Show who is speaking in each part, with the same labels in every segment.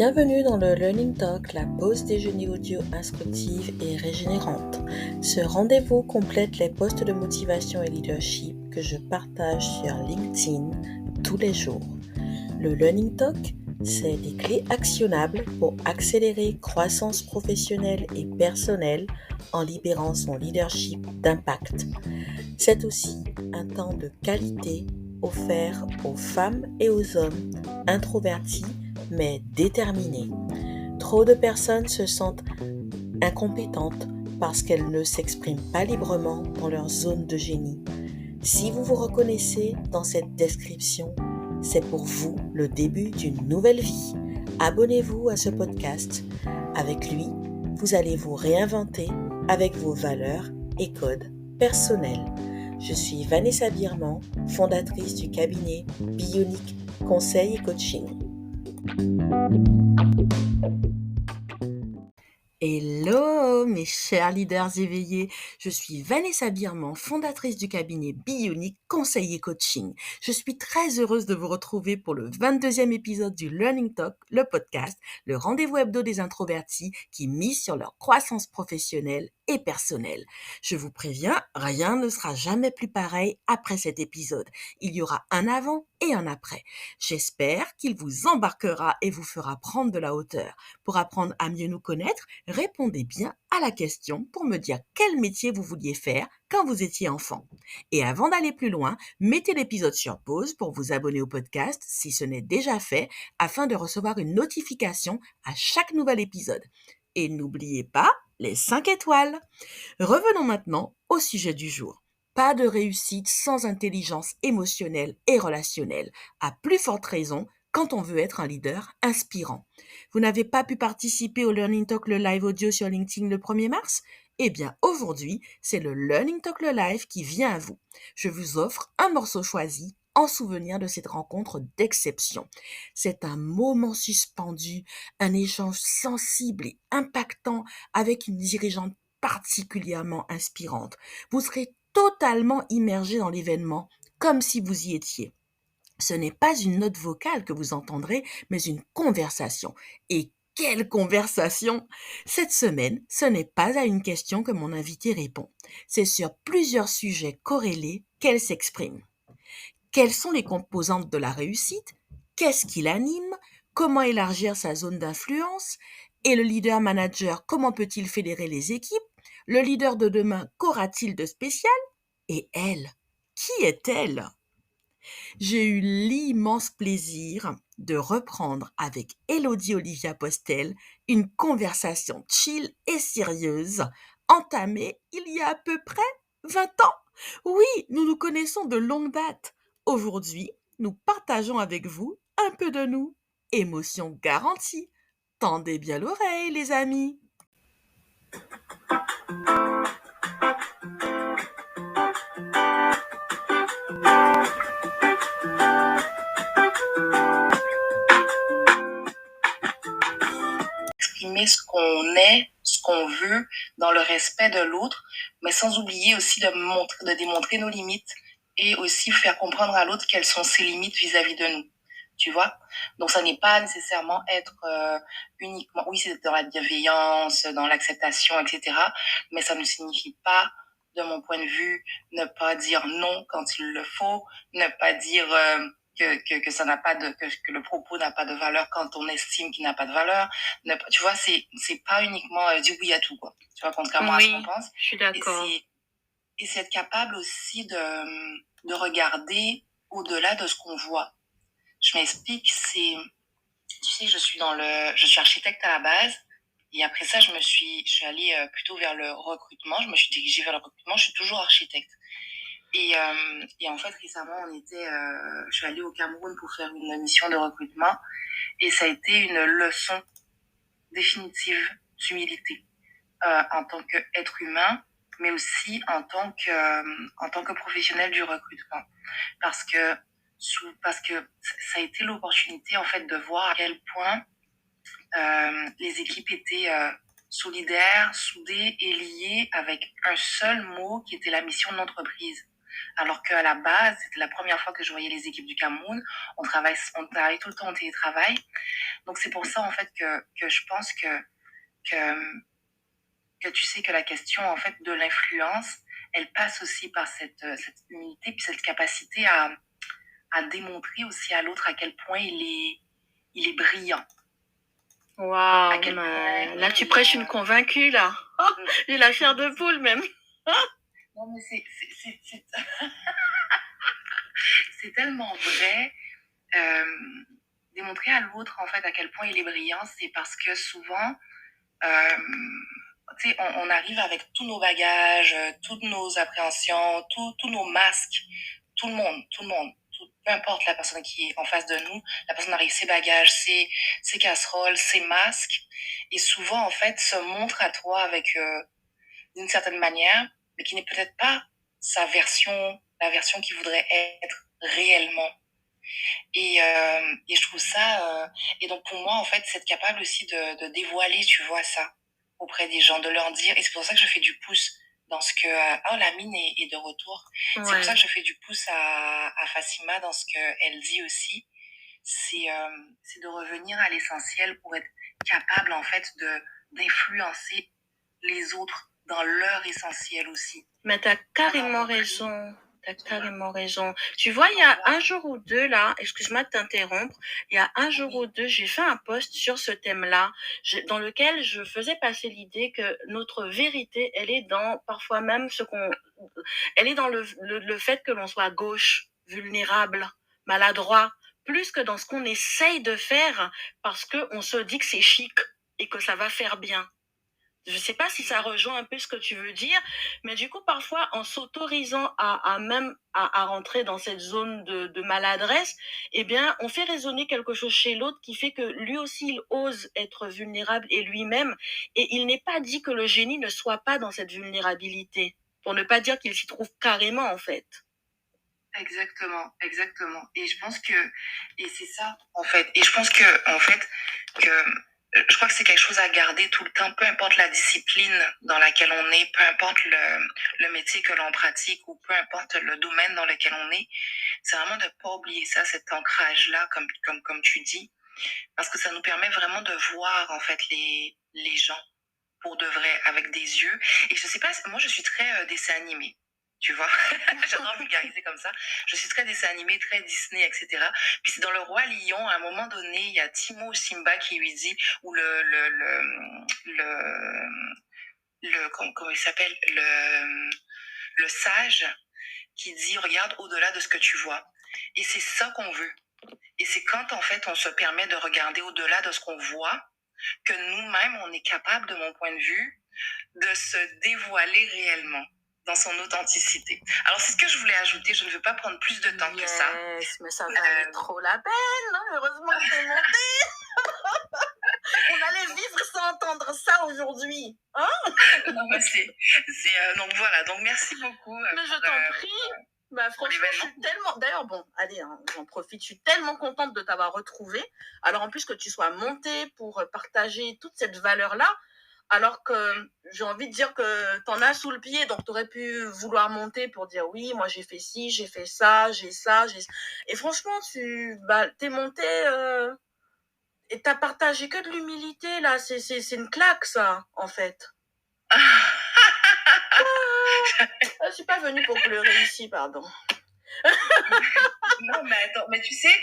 Speaker 1: Bienvenue dans le Learning Talk, la pause déjeuner audio instructive et régénérante. Ce rendez-vous complète les posts de motivation et leadership que je partage sur LinkedIn tous les jours. Le Learning Talk, c'est des clés actionnables pour accélérer croissance professionnelle et personnelle en libérant son leadership d'impact. C'est aussi un temps de qualité offert aux femmes et aux hommes introvertis mais déterminés. Trop de personnes se sentent incompétentes parce qu'elles ne s'expriment pas librement dans leur zone de génie. Si vous vous reconnaissez dans cette description, c'est pour vous le début d'une nouvelle vie. Abonnez-vous à ce podcast. Avec lui, vous allez vous réinventer avec vos valeurs et codes personnels. Je suis Vanessa Birman, fondatrice du cabinet Bionic Conseil et Coaching. Hello mes chers leaders éveillés, je suis Vanessa Birman, fondatrice du cabinet Bionic Conseil et Coaching. Je suis très heureuse de vous retrouver pour le 22e épisode du Learning Talk, le podcast, le rendez-vous hebdo des introvertis qui misent sur leur croissance professionnelle et personnelle. Je vous préviens, rien ne sera jamais plus pareil après cet épisode. Il y aura un avant et un après. J'espère qu'il vous embarquera et vous fera prendre de la hauteur. Pour apprendre à mieux nous connaître, répondez bien à la question pour me dire quel métier vous vouliez faire quand vous étiez enfant. Et avant d'aller plus loin, mettez l'épisode sur pause pour vous abonner au podcast si ce n'est déjà fait afin de recevoir une notification à chaque nouvel épisode. Et n'oubliez pas les 5 étoiles. Revenons maintenant au sujet du jour. Pas de réussite sans intelligence émotionnelle et relationnelle. À plus forte raison quand on veut être un leader inspirant. Vous n'avez pas pu participer au Learning Talk le live audio sur LinkedIn le 1er mars? Eh bien, aujourd'hui, c'est le Learning Talk le live qui vient à vous. Je vous offre un morceau choisi en souvenir de cette rencontre d'exception. C'est un moment suspendu, un échange sensible et impactant avec une dirigeante particulièrement inspirante. Vous serez totalement immergé dans l'événement, comme si vous y étiez. Ce n'est pas une note vocale que vous entendrez, mais une conversation. Et quelle conversation! Cette semaine, ce n'est pas à une question que mon invité répond. C'est sur plusieurs sujets corrélés qu'elle s'exprime. Quelles sont les composantes de la réussite? Qu'est-ce qui l'anime? Comment élargir sa zone d'influence? Et le leader manager, comment peut-il fédérer les équipes? Le leader de demain, qu'aura-t-il de spécial? Et elle, qui est-elle? J'ai eu l'immense plaisir de reprendre avec Élodie Olivia Postel une conversation chill et sérieuse entamée il y a à peu près 20 ans. Oui, nous nous connaissons de longue date. Aujourd'hui, nous partageons avec vous un peu de nous. Émotion garantie. Tendez bien l'oreille, les amis. Exprimer ce qu'on est, ce qu'on veut, dans le respect de l'autre, mais sans oublier aussi de démontrer nos limites et aussi faire comprendre à l'autre quelles sont ses limites vis-à-vis de nous. Tu vois? Donc, ça n'est pas nécessairement être uniquement, oui, c'est dans la bienveillance, dans l'acceptation, etc. Mais ça ne signifie pas, de mon point de vue, ne pas dire non quand il le faut, ne pas dire que ça n'a pas que le propos n'a pas de valeur quand on estime qu'il n'a pas de valeur. Tu vois, c'est pas uniquement dire oui à tout, quoi. Tu vois, contrairement à ce qu'on pense.
Speaker 2: Je suis d'accord.
Speaker 1: Et c'est être capable aussi de regarder au-delà de ce qu'on voit. Je m'explique, tu sais, je suis architecte à la base. Et après ça, je suis allée plutôt vers le recrutement. Je me suis dirigée vers le recrutement. Je suis toujours architecte. Et en fait, récemment, je suis allée au Cameroun pour faire une mission de recrutement. Et ça a été une leçon définitive d'humilité en tant qu'être humain, mais aussi en tant que professionnel du recrutement. Parce que ça a été l'opportunité, en fait, de voir à quel point les équipes étaient solidaires, soudées et liées avec un seul mot qui était la mission de l'entreprise.
Speaker 2: Alors qu'à la base, c'était la première fois que je voyais les équipes du Cameroun. On travaille tout le temps en télétravail. Donc c'est pour ça en fait que je pense que, que tu sais que la question en fait de l'influence, elle passe aussi par cette humilité puis cette capacité à démontrer aussi à l'autre à quel point il est brillant. À
Speaker 1: Waouh,
Speaker 2: quel point
Speaker 1: mais là tu prêches une convaincue là. Oh, j'ai la chair de poule même.
Speaker 2: non mais c'est tellement vrai. Démontrer à l'autre en fait à quel point il est brillant, c'est parce que souvent euh, tu sais, on arrive avec tous nos bagages, toutes nos appréhensions, tous nos masques, tout le monde, peu importe la personne qui est en face de nous, la personne arrive ses bagages, ses casseroles, ses masques, et souvent en fait se montre à toi avec d'une certaine manière, mais qui n'est peut-être pas la version qu'il voudrait être réellement. Et je trouve ça, et donc pour moi, en fait, c'est être capable aussi de dévoiler, tu vois, ça auprès des gens, de leur dire, et c'est pour ça que je fais du pouce dans ce que, oh, la mine est de retour. Ouais. C'est pour ça que je fais du pouce à Fatima dans ce qu'elle dit aussi. C'est de revenir à l'essentiel pour être capable, en fait, d'influencer les autres dans leur essentiel aussi.
Speaker 1: Mais t'as carrément raison. T'as carrément raison. Tu vois, il y a un jour ou deux là, excuse-moi de t'interrompre, il y a un jour ou deux, j'ai fait un post sur ce thème-là, dans lequel je faisais passer l'idée que notre vérité, elle est dans parfois même elle est dans le fait que l'on soit gauche, vulnérable, maladroit, plus que dans ce qu'on essaye de faire parce qu'on se dit que c'est chic et que ça va faire bien. Je ne sais pas si ça rejoint un peu ce que tu veux dire, mais du coup, parfois, en s'autorisant à rentrer dans cette zone de maladresse, eh bien, on fait résonner quelque chose chez l'autre qui fait que lui aussi, il ose être vulnérable et lui-même. Et il n'est pas dit que le génie ne soit pas dans cette vulnérabilité, pour ne pas dire qu'il s'y trouve carrément, en fait.
Speaker 2: Exactement, exactement. Et c'est ça, en fait. Et je pense que, en fait, que je crois que c'est quelque chose à garder tout le temps, peu importe la discipline dans laquelle on est, peu importe le métier que l'on pratique ou peu importe le domaine dans lequel on est. C'est vraiment de pas oublier ça, cet ancrage-là, comme tu dis, parce que ça nous permet vraiment de voir, en fait, les gens pour de vrai, avec des yeux. Et je sais pas, moi, je suis très dessin animé. Tu vois, j'adore vulgariser comme ça. Je suis très dessin animé, très Disney, etc. Puis c'est dans Le Roi Lion, à un moment donné, il y a Timo Simba qui lui dit, ou comment il s'appelle, le sage, qui dit, regarde au-delà de ce que tu vois. Et c'est ça qu'on veut. Et c'est quand, en fait, on se permet de regarder au-delà de ce qu'on voit, que nous-mêmes, on est capable, de mon point de vue, de se dévoiler réellement dans son authenticité. Alors, c'est ce que je voulais ajouter. Je ne veux pas prendre plus de temps que ça.
Speaker 1: Yes, mais ça valait trop la peine. Hein. Heureusement que t'es montée. On allait vivre sans entendre ça aujourd'hui. Hein?
Speaker 2: Non, mais donc voilà. Donc, merci beaucoup.
Speaker 1: Mais je t'en prie. Bah, franchement, je suis tellement... D'ailleurs, bon, allez, hein, j'en profite. Je suis tellement contente de t'avoir retrouvée. Alors, en plus que tu sois montée pour partager toute cette valeur-là, alors que j'ai envie de dire que t'en as sous le pied, donc t'aurais pu vouloir monter pour dire oui, moi j'ai fait ci, j'ai fait ça, j'ai ça, j'ai... Et franchement, t'es monté et t'as partagé que de l'humilité, là. C'est une claque, ça, en fait. Je suis pas venue pour pleurer ici, pardon.
Speaker 2: Non, mais attends, mais tu sais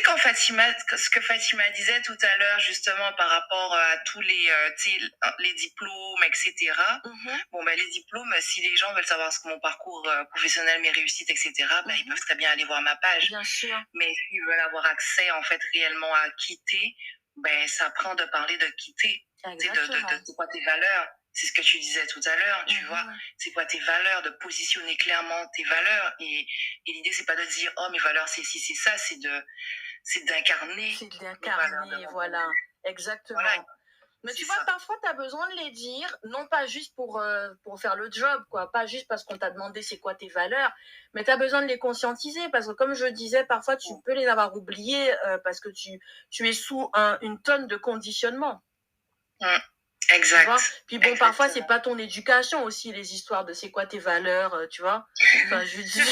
Speaker 2: quand ce que Fatima disait tout à l'heure, justement, par rapport à tous les diplômes, etc. Bon, ben, les diplômes, si les gens veulent savoir mon parcours professionnel, mes réussites, etc., ben, ils peuvent très bien aller voir ma page.
Speaker 1: Bien sûr.
Speaker 2: Mais s'ils veulent avoir accès, en fait, réellement à quitter, ben, ça prend de parler de quitter. De quoi tes valeurs. C'est ce que tu disais tout à l'heure, tu vois. C'est quoi tes valeurs, de positionner clairement tes valeurs. Et l'idée, c'est pas de dire, oh, mes valeurs, c'est ci, c'est ça, c'est d'incarner.
Speaker 1: C'est d'incarner, voilà. Exactement. Voilà. Mais tu vois, parfois, tu as besoin de les dire, non pas juste pour faire le job, quoi, pas juste parce qu'on t'a demandé c'est quoi tes valeurs, mais tu as besoin de les conscientiser, parce que comme je disais, parfois, tu peux les avoir oubliées parce que tu es sous une tonne de conditionnement.
Speaker 2: Exact.
Speaker 1: Tu vois? Puis bon, parfois, c'est
Speaker 2: Exactement.
Speaker 1: pas ton éducation aussi, les histoires de c'est quoi tes valeurs, tu vois? Enfin, je veux dire,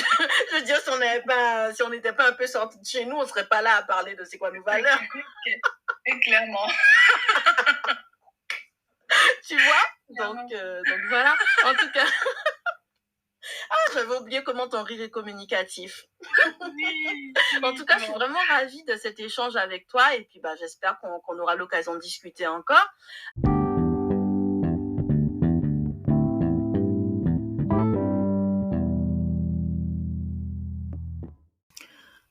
Speaker 1: si on n'était pas un peu sortis de chez nous, on serait pas là à parler de c'est quoi nos valeurs,
Speaker 2: Clairement.
Speaker 1: tu vois? Donc voilà. En tout cas, j'avais oublié comment ton rire est communicatif.
Speaker 2: Oui,
Speaker 1: En tout cas, je suis vraiment ravie de cet échange avec toi et puis j'espère qu'on aura l'occasion de discuter encore.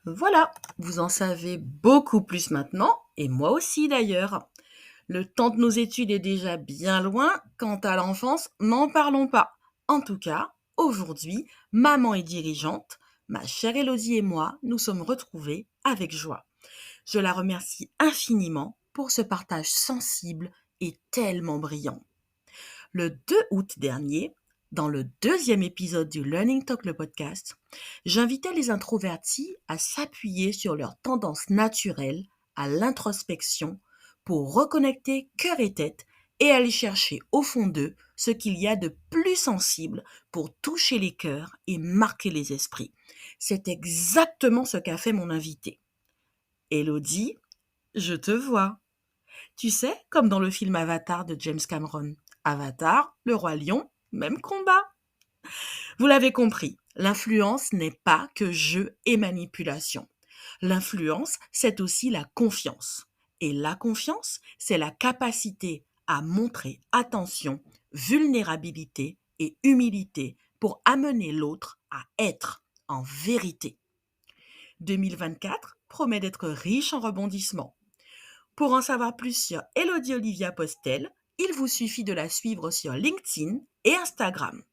Speaker 1: Voilà, vous en savez beaucoup plus maintenant, et moi aussi d'ailleurs. Le temps de nos études est déjà bien loin, quant à l'enfance, n'en parlons pas. En tout cas, aujourd'hui, maman est dirigeante, ma chère Élodie et moi nous sommes retrouvés avec joie. Je la remercie infiniment pour ce partage sensible et tellement brillant. Le 2 août dernier, dans le 2e épisode du Learning Talk, le podcast, j'invitais les introvertis à s'appuyer sur leurs tendances naturelles à l'introspection pour reconnecter cœur et tête et aller chercher au fond d'eux ce qu'il y a de plus sensible pour toucher les cœurs et marquer les esprits. C'est exactement ce qu'a fait mon invité. Élodie, je te vois. Tu sais, comme dans le film Avatar de James Cameron. Avatar, le roi lion, même combat. Vous l'avez compris, l'influence n'est pas que jeu et manipulation. L'influence, c'est aussi la confiance. Et la confiance, c'est la capacité à montrer attention, vulnérabilité et humilité pour amener l'autre à être en vérité. 2024 promet d'être riche en rebondissements. Pour en savoir plus sur Élodie Olivia Postel, il vous suffit de la suivre sur LinkedIn et Instagram.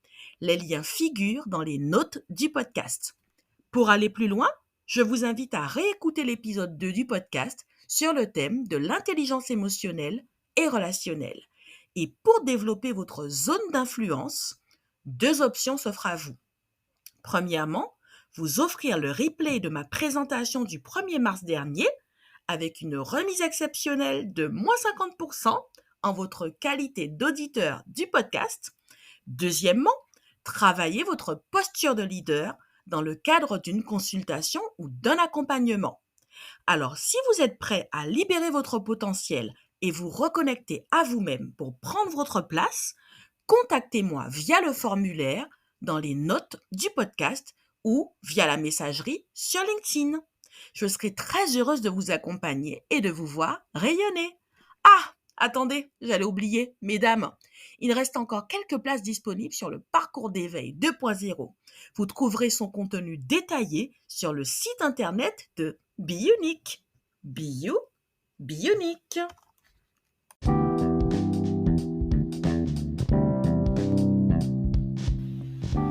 Speaker 1: Les liens figurent dans les notes du podcast. Pour aller plus loin, je vous invite à réécouter l'épisode 2 du podcast sur le thème de l'intelligence émotionnelle et relationnelle. Et pour développer votre zone d'influence, 2 options s'offrent à vous. Premièrement, vous offrir le replay de ma présentation du 1er mars dernier avec une remise exceptionnelle de moins 50% en votre qualité d'auditeur du podcast. Deuxièmement, travaillez votre posture de leader dans le cadre d'une consultation ou d'un accompagnement. Alors, si vous êtes prêt à libérer votre potentiel et vous reconnecter à vous-même pour prendre votre place, contactez-moi via le formulaire dans les notes du podcast ou via la messagerie sur LinkedIn. Je serai très heureuse de vous accompagner et de vous voir rayonner. Ah, attendez, j'allais oublier, mesdames. Il reste encore quelques places disponibles sur le parcours d'éveil 2.0. Vous trouverez son contenu détaillé sur le site internet de Be Unique. Be You, Be Unique.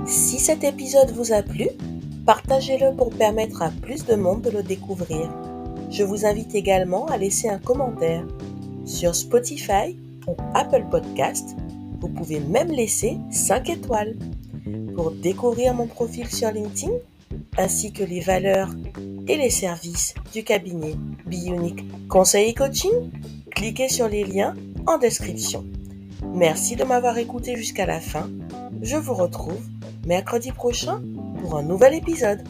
Speaker 1: Si cet épisode vous a plu, partagez-le pour permettre à plus de monde de le découvrir. Je vous invite également à laisser un commentaire. Sur Spotify ou Apple Podcast, vous pouvez même laisser 5 étoiles. Pour découvrir mon profil sur LinkedIn, ainsi que les valeurs et les services du cabinet Be Unique Conseil et Coaching, cliquez sur les liens en description. Merci de m'avoir écouté jusqu'à la fin. Je vous retrouve mercredi prochain pour un nouvel épisode.